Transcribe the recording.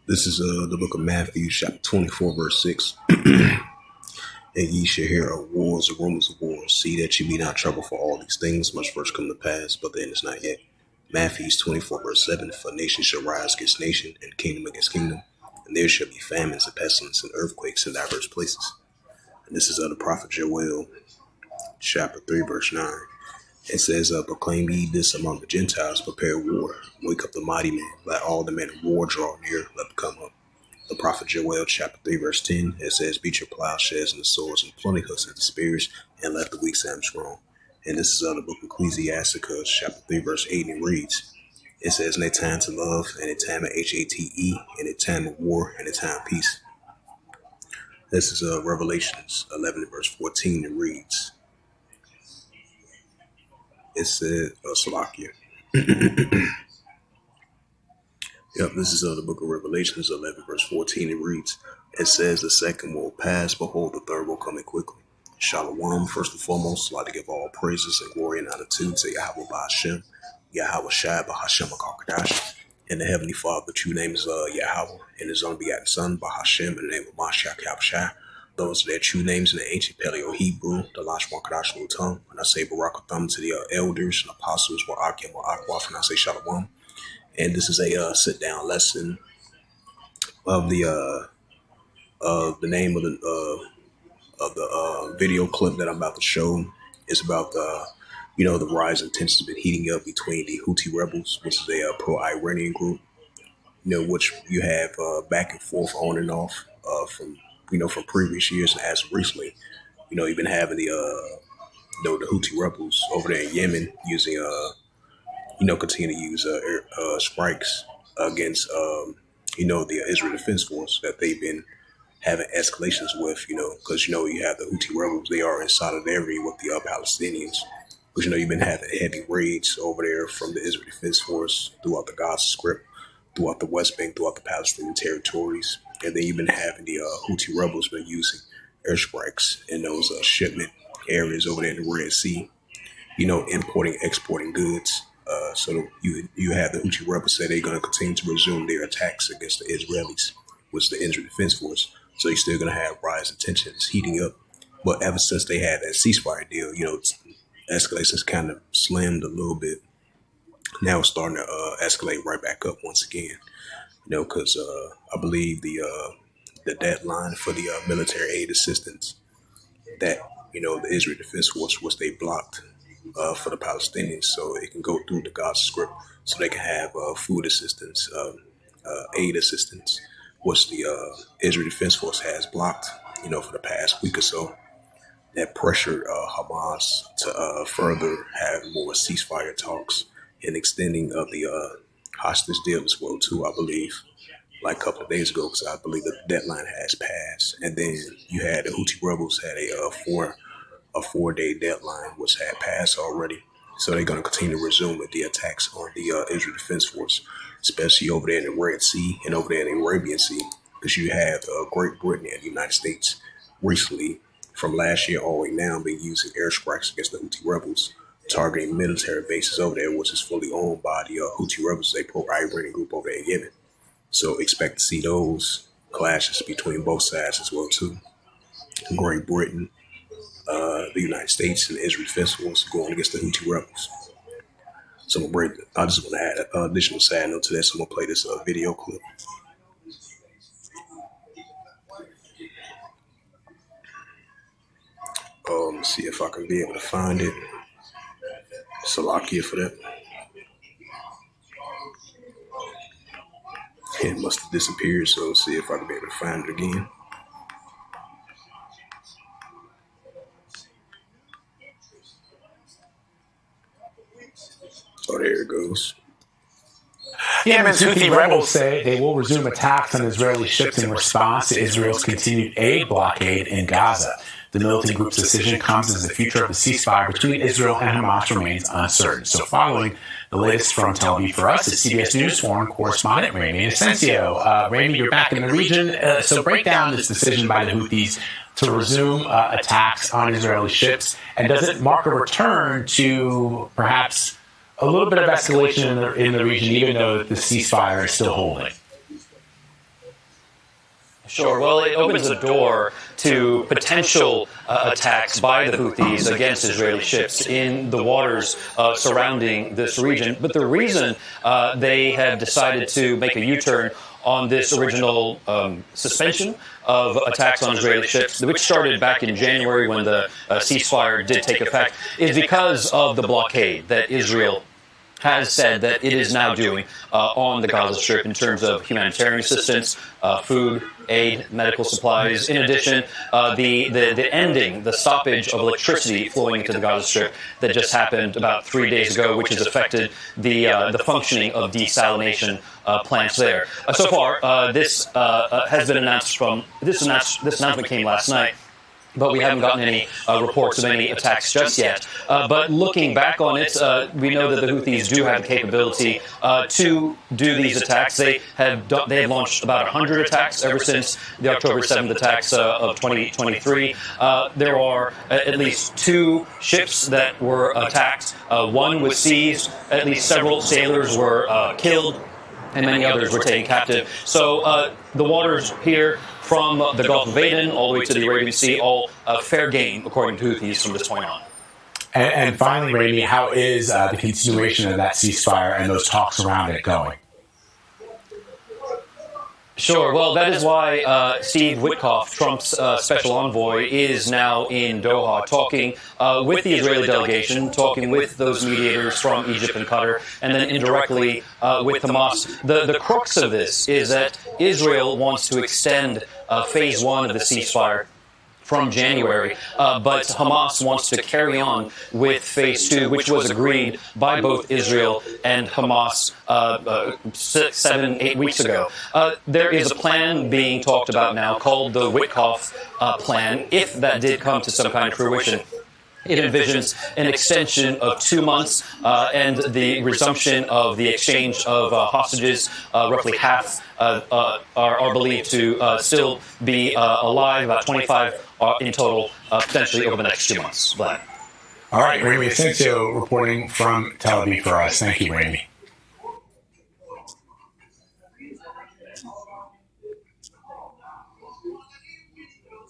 This is the book of Matthew, chapter 24, verse 6. And ye shall hear of wars and rumors of wars. See that ye be not troubled, for all these things must first come to pass, but the end is not yet. Matthew 24, verse 7. For nation shall rise against nation, and kingdom against kingdom. And there shall be famines and pestilence and earthquakes in diverse places. And this is of the prophet Joel, chapter 3, verse 9. It says, proclaim ye this among the Gentiles, prepare war, wake up the mighty man, let all the men of war draw near, let them come up. The prophet Joel, chapter 3, verse 10, it says, beat your plowshares and the swords and plenty hooks at the spears, and let the weak say I'm strong. And this is of the book of Ecclesiasticus, chapter 3, verse 8, and it reads, it says, in a time to love, and a time of HATE, and a time of war, and a time of peace. This is Revelations 11, verse 14, and reads, it said, Salakia. Yep, this is the book of Revelations 11, verse 14. It reads, it says, the second will pass, behold, the third will come in quickly. Shalom, first and foremost, I'd like to give all praises and glory and attitude to Yahweh Ba'Hashem, Yahweh Shai Ba'Hashem HaKadosh. And the Heavenly Father, the true name is Yahweh, and his unbegotten Son, Ba'Hashem, in the name of Mashiach Yahushua. Those are their true names in the ancient Paleo-Hebrew, the Lashwan Kadash tongue. And I say Barakatham to the elders and apostles, Wa'akim Wa'akwaf, and I say Shalom. And this is a sit-down lesson of the name of the video clip that I'm about to show. Is about the rise in tensions have been heating up between the Houthi Rebels, which is a pro-Iranian group, which you have back and forth on and off from previous years, and as recently, you've been having the Houthi Rebels over there in Yemen using continue to use air strikes against the Israel Defense Force that they've been having escalations with, because you have the Houthi Rebels. They are in solidarity with the Palestinians, because you've been having heavy raids over there from the Israel Defense Force throughout the Gaza Strip, throughout the West Bank, throughout the Palestinian territories. And then you've been having the Houthi Rebels been using airstrikes in those shipment areas over there in the Red Sea, importing, exporting goods. So you have the Houthi Rebels say they're going to continue to resume their attacks against the Israelis, which is the Israel Defense Force. So you're still going to have rising tensions heating up. But ever since they had that ceasefire deal, escalation's kind of slimmed a little bit. Now it's starting to escalate right back up once again. Because I believe the deadline for the military aid assistance that the Israel Defense Force, which they blocked for the Palestinians, so it can go through the Gaza Strip, so they can have food assistance, aid assistance, which the Israel Defense Force has blocked, for the past week or so. That pressured Hamas to further have more ceasefire talks and extending of the hostage deal as well too, I believe, like a couple of days ago, because I believe the deadline has passed. And then you had the Houthi Rebels had a 4-day deadline, which had passed already. So they're going to continue to resume with the attacks on the Israel Defense Force, especially over there in the Red Sea and over there in the Arabian Sea, because you have Great Britain and the United States recently, from last year all the way now, been using airstrikes against the Houthi Rebels, targeting military bases over there, which is fully owned by the Houthi Rebels, a pro-Iranian group over there in Yemen. So expect to see those clashes between both sides as well too. Great Britain, the United States, and the Israel Defense Force going against the Houthi Rebels. So I just want to add an additional side note to that. So I'm going to play this video clip. Let's see if I can be able to find it. Salakia for that. It must have disappeared, so let's see if I can be able to find it again. Oh, there it goes. Yemen's Houthi rebels say they will resume attacks on Israeli ships in response to Israel's continued aid blockade in Gaza. The militant group's decision comes as the future of the ceasefire between Israel and Hamas remains uncertain. So following the latest from Tel Aviv for us is CBS News foreign correspondent Ramy Asensio. Ramy, you're back in the region. So break down this decision by the Houthis to resume attacks on Israeli ships, and does it mark a return to perhaps a little bit of escalation in the region, even though the ceasefire is still holding? Sure. Well, it opens a door to potential attacks by the Houthis against Israeli ships in the waters surrounding this region. But the reason they have decided to make a U-turn on this original suspension of attacks on Israeli ships, which started back in January when the ceasefire did take effect, is because of the blockade that Israel has said that it is now doing on the Gaza Strip in terms of humanitarian assistance, food, aid, medical supplies. In addition, the ending, the stoppage of electricity flowing into the Gaza Strip that just happened about 3 days ago, which has affected the functioning of desalination plants there. So far, this has been announced from this announcement came last night. But we haven't gotten any reports of any attacks just yet. But looking back on it, we know that the Houthis do have the capability to do these attacks. They have launched about 100 attacks ever since the October 7th attacks of 2023. There are at least 2 ships that were attacked. One was seized. At least several sailors were killed, and many others were taken captive. So the waters here from the Gulf of Aden all the way to the Arabian Sea, all fair game, according to Houthis, from this point on. And finally, Ramy, how is the continuation of that ceasefire and those talks around it going? Sure. Well, that is why Steve Witkoff, Trump's special envoy, is now in Doha talking with the Israeli delegation, talking with those mediators from Egypt and Qatar, and then indirectly with Hamas. The crux of this is that Israel wants to extend phase 1 of the ceasefire from January, but Hamas wants to carry on with phase 2, which was agreed by both Israel and Hamas 7-8 weeks ago. There is a plan being talked about now called the Witkoff plan. If that did come to some kind of fruition, it envisions an extension of 2 months and the resumption of the exchange of hostages. Roughly half are believed to still be alive, about 25 in total, potentially over the next 2 months. Vlad. All right, Ramy Asensio reporting from Tel Aviv for us. Thank you, Ramy.